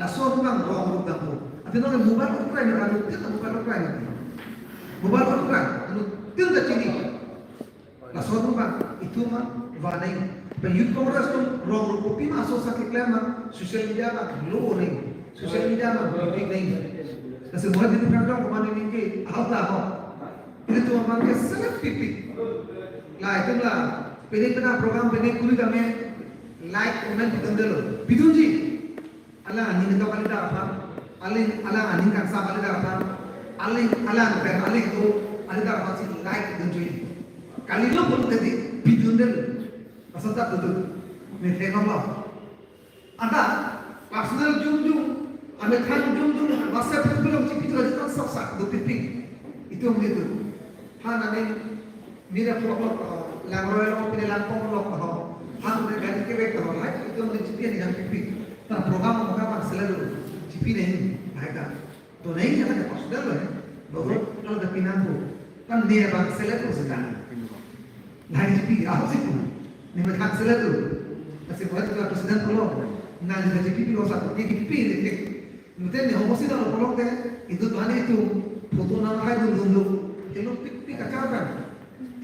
laso bang rong rong dapo ati no mobile ko kray na anu tin mobile ko kray mobile ko kray anu tin da chini laso bang itu mah vanai pe youth congress to rong rong ko pi ma so sa ke klema social media ma lo nei social media ma big nei kasi mo din ka ko mani ni ke alta ho itu man ke sangat pipi la itu la pede pena program pede kuli kami like comment ditendelo bidunji ala ani nda kali da apa ala ani kan sa kali da apa ala pe ali to ali da apa sih like ditendui kali lo pun tadi bidundel asanta tutu me tenamla ada personal jum ame kan jum WhatsApp belum cipi tu aja sak do pipi itu begitu han ane mira problem langroelo pine lampong lo ko han ne gani ke wek ho hai itu mungkin cipi ni kan pipi ta program mo ka selalu cipi नहीं आएगा तो नहीं है ना पॉसिबल है बहुत लोग द पिनांगो kan dia bang selalu sekarang lain cipi apa sih ni mereka selalu masih buat kalau presiden pulau nah di cipi lo satu cipi ni mungkin yang homosi dalam pulau teh itu tuhan itu foto nama hai dulu hello pipi kacaukan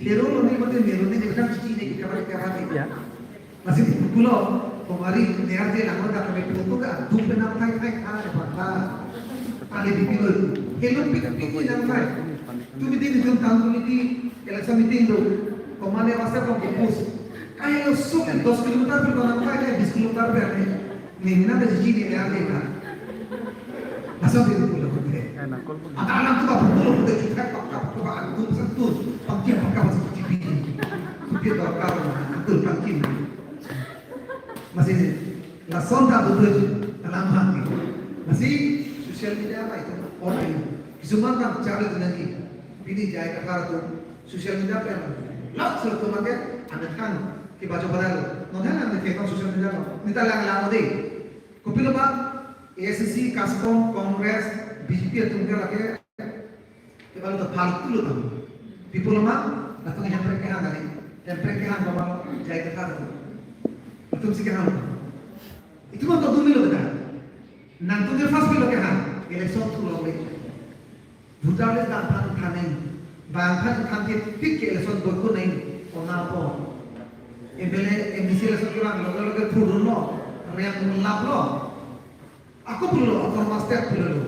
hero lo ni mungkin hero ni bukan cici ni kita ya masih di pulau kemarin dia dia nak orang kami foto kan tu pernah hai ada pada ada di pulau hello pipi nama hai tu meeting itu tahun ini election meeting tu kemana masa kau propose kayak lo sok 10 kilometer berapa kayak 20 kilometer berapa ni mana ada cici ni ada kan asal itu pulau kita ada alam tu apa pulau kita kita pakai tu satu pakai masuk cipi kita pakai tu pakai masih la sonda betul dalam hati masih sosial media apa itu orang semua kan cari lagi ini jaya kakak tu sosial media apa yang langsung tu makan anda kan kita baca pada lo nonton anda kita sosial media lo kita lang deh kopi lo pak ASC Kaskom Congress BJP itu mungkin lagi kita lo terpalu lo tu people lo mah datang yang perkehan kali yang perkehan bapak jaya kakak tu betul sih kan itu mah tak dulu kan nanti dia fast bilo kan election tu lo boleh bukan le dan pan kanen bangkan kanti pik election berku naik ona apa embele emisi election kurang lo turun lo yang melap lo aku perlu atau master perlu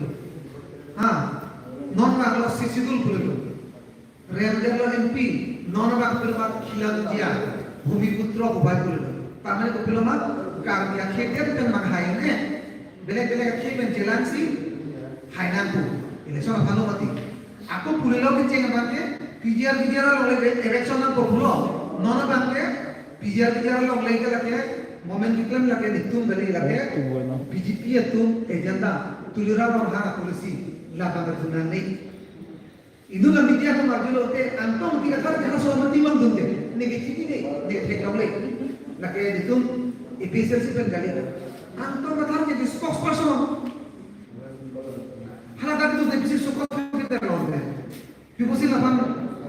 non lo sisidul perlu Ranger lo MP non lo perlu kilang dia bumi putra kubai perlu karena itu film karya khedem kan maghayne bele khedem jelansi hainanku election apa mati aku pulilo ke ceng banke pijar lo election ko pulo nona banke pijar lo leke lake moment iklam lake ditum bele lake BJP itu agenda tulira bahana polisi la bangan nei itu la media ko marjilo te antong tiga kali jangan soal mati bang dunte negatif ini negatif kaulai laki itu efisiensi penggalian anto katanya di spokesperson halakan itu defisi spokesperson kita lawan people sih lapan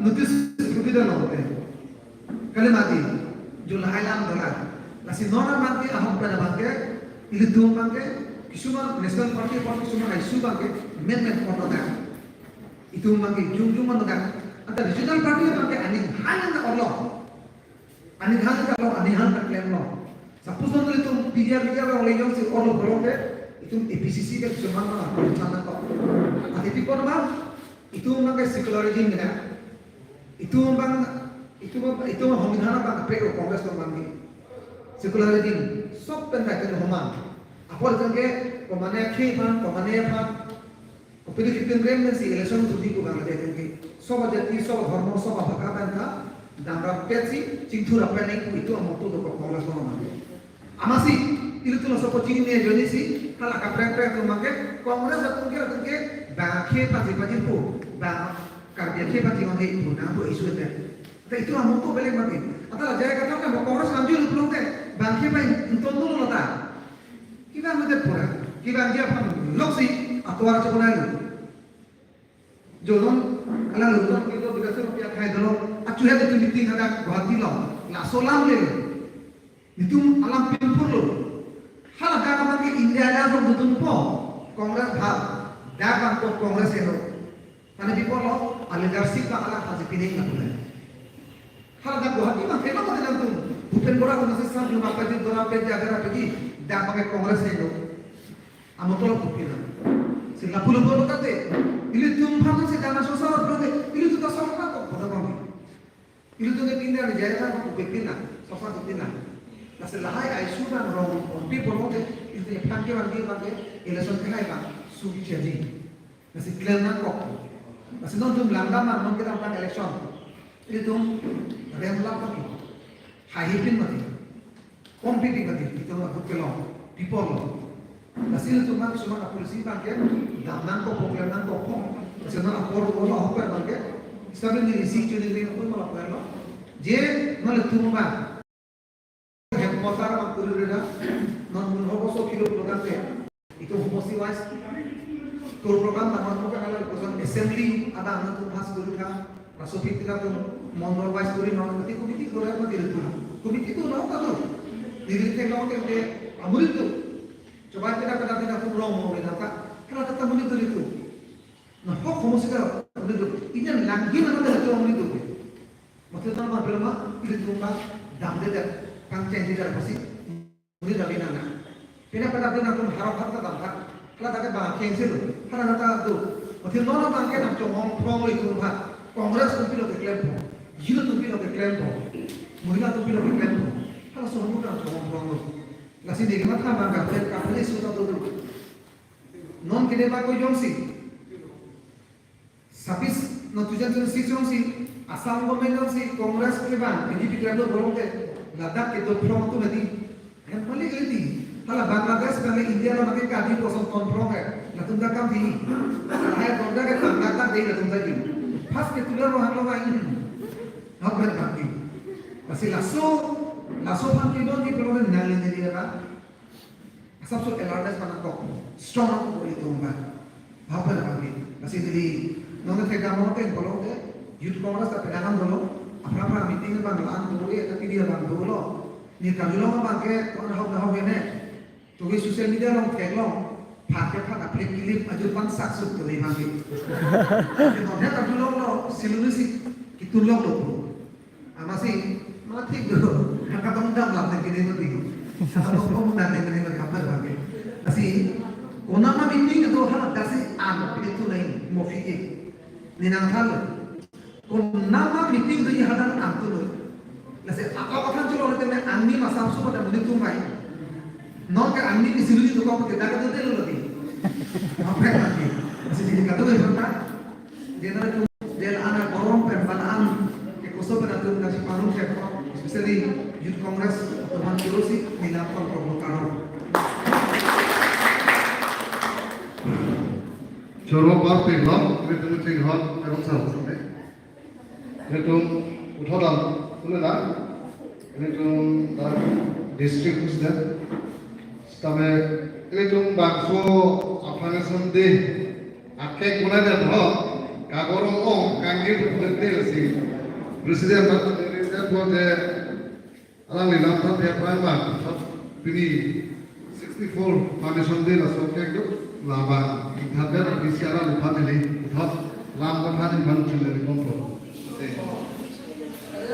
notice kita lawan kali mati jual highland dolar nasi nona mati ahok pada bangke itu tuh bangke kisuma national party kisuma isu bangke men foto itu bangke jung mana ada regional party bangke ani hanya tak Allah anihan kalau anihan terklaim lo. Suppose nanti itu biar orang lain si orang beroleh itu EPCC kan cuma mana rencana kok. Tapi kalau mah itu memang secularism kan. Itu mah hominana bang PO Kongres tu bang. Secularism sok pendak itu homan. Apa jangan pemane kian pemane. Opini kita ngem si election tu di bukan ada jangan. Sok jadi sok hormon sok apa kan Damra petsi cingtur apa naik itu amoto do Kongres no mangke amasi itu tuh sopo cini ne joni si kala ka prek to mangke Kongres atun ke ba ke pati pu ba karya ke pati mangke itu na bo isu te itu amoto bele mangke atala jaya kata kan Kongres lanjut belum te ba ke pa enton dulu lata kita mete pura kita dia pam loksi atwar chokunai jolon ala lutong kita begitu rupiah khai dolo acuh itu meeting ada bahati lo na solam le itu alam pimpur lo hal agama ke India ada Azam dudun po Kongres bhag dagang ko Kongres eno মানে বিপল আলিগারসি বাংলা কাজে পিনেই না বলে হালকা গুহাটি মা কেন বলে না তুমি ভূপেন বড়া কোন সিস্টেম তুমি মাপাজি দোরা পে জায়গা রাখি দাপাকে কংগ্রেস এনো আমতল কুপি না sila pulo-pulo kate ili tumphang se dana sosara prode ili tu tasawra ko boda bang ili tu ke pinda ni jaya ko bepina sofa bepina nase lahai ai sudan rong people mote ili pangke bange election khai ba sugi chaji nase clear na ko nase non tum langa man non ke tam election ili tum remla ko high hipin mati competitive mati itu na bukelo people Hasil tu mak cuma nak polisi bangke, daman ko program nan ko pong, kasi na akor ko na ako per bangke, sabi ni risik chuni ni ko malap per lo, je mal tumba, hem motar mak kuru reda, non mun hobo so kilo program te, itu hobo si wise, kuru program naman ko kala ko assembly ada anak tu mas kuru ka, raso pitika tu monor wise kuru non kati komiti kuru apa diri tu, komiti tu no ka tu, diri te lo ke amul tu. Coba kita kena pulau mau kita kalau tetap menit itu, nah kok kamu sekarang menit itu, ini lagi mana ada tuh menit itu, maksudnya apa belum itu tuh kan, dam deh, kan change dari pasti, menit dari mana, pernah pada tuh nak harap harap tak kan, kalau tak ada change itu, kalau nata tuh, maksudnya mana bangke nak congong pulau itu kan, kongres tuh pilih ke klaim, jilu tuh pilih ke klaim, mulia tuh pilih ke klaim, kalau semua nak congong pulau Nasi di mana kan bangga, kapal itu sudah dulu. Non kene ba koi jongsi. Sapis no tujuan tu si jongsi. Asam government jongsi, Kongres ke ban, ini pikiran tu bolong ke. Ladakh ke tu from tu nanti. Yang paling ini, kalau Bangladesh kalau India lo nanti kadi kosong kontrol ke. Latung dah kam ini. Saya korda ke Bangladesh deh latung dah ini. Pas ke tular lo hanglo ini. Apa yang kami? Masih laso pan kilo ni kalau ni nalin jadi apa? Asal so awareness mana kok strong aku boleh tumba. Apa yang kami? Masih jadi nonton tegak mau teng kalau ke youth congress tapi dalam dulu. Apa meeting bang lan dulu ya tapi dia bang dulu. Ni kami lo bang ke orang hau ini. Tugas sosial media lo kek lo. Pakai aplik kilip aja pan saksut tu ni mangki. Kemudian tapi lo silusi itu lo. Masih mati dulu. Kakak undang lah begini begitu. Kalau undang begini begitu apa lagi? Masih, orang mana meeting itu hal dasar anak itu lain mofi. Ni nang hal. Orang mana meeting itu yang hal anak tu lain. Masih, apa kan cuma orang tu ni angni masam suka dah boleh tumbai. Non ke angni ni silu itu kau pakai dah kata tu lagi. Apa lagi? Masih jadi kata tu yang dia tu dia anak orang perempuan ke kosong pada tu kasih paruh ke especially youth congress teman kirosi minapkan provokasi. Choro parti hal, itu meeting hal, erong sahut sampai. Itu uthodam, boleh tak? Itu district pusda. Sampai itu bangso apa ngesende, akhir kuna dah hal, kagorong ong, kanggir betul sih. Presiden buat alang ni lam tak tiap prime ini 64 foundation day lah so kek tu laba kita bicara lupa ni uthap lam kan ni ban cile ni komplo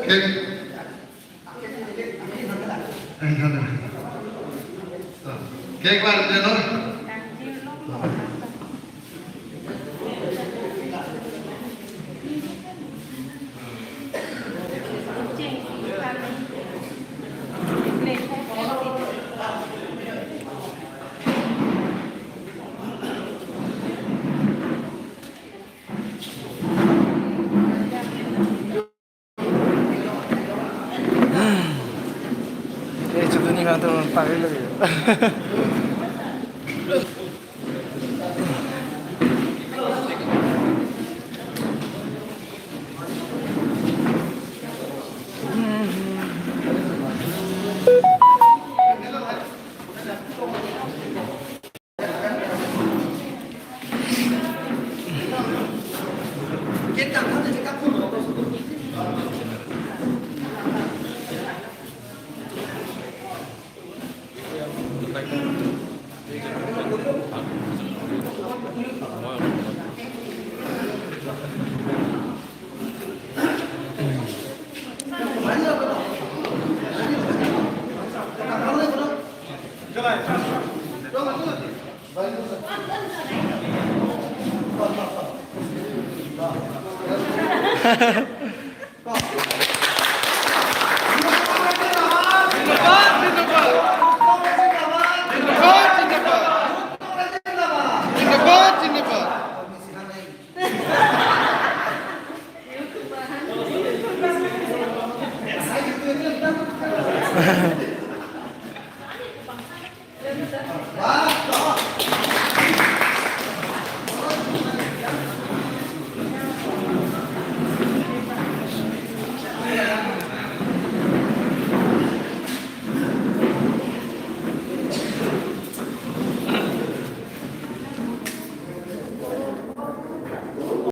kek ada kek bar je no Teman pakai lagi. Baik.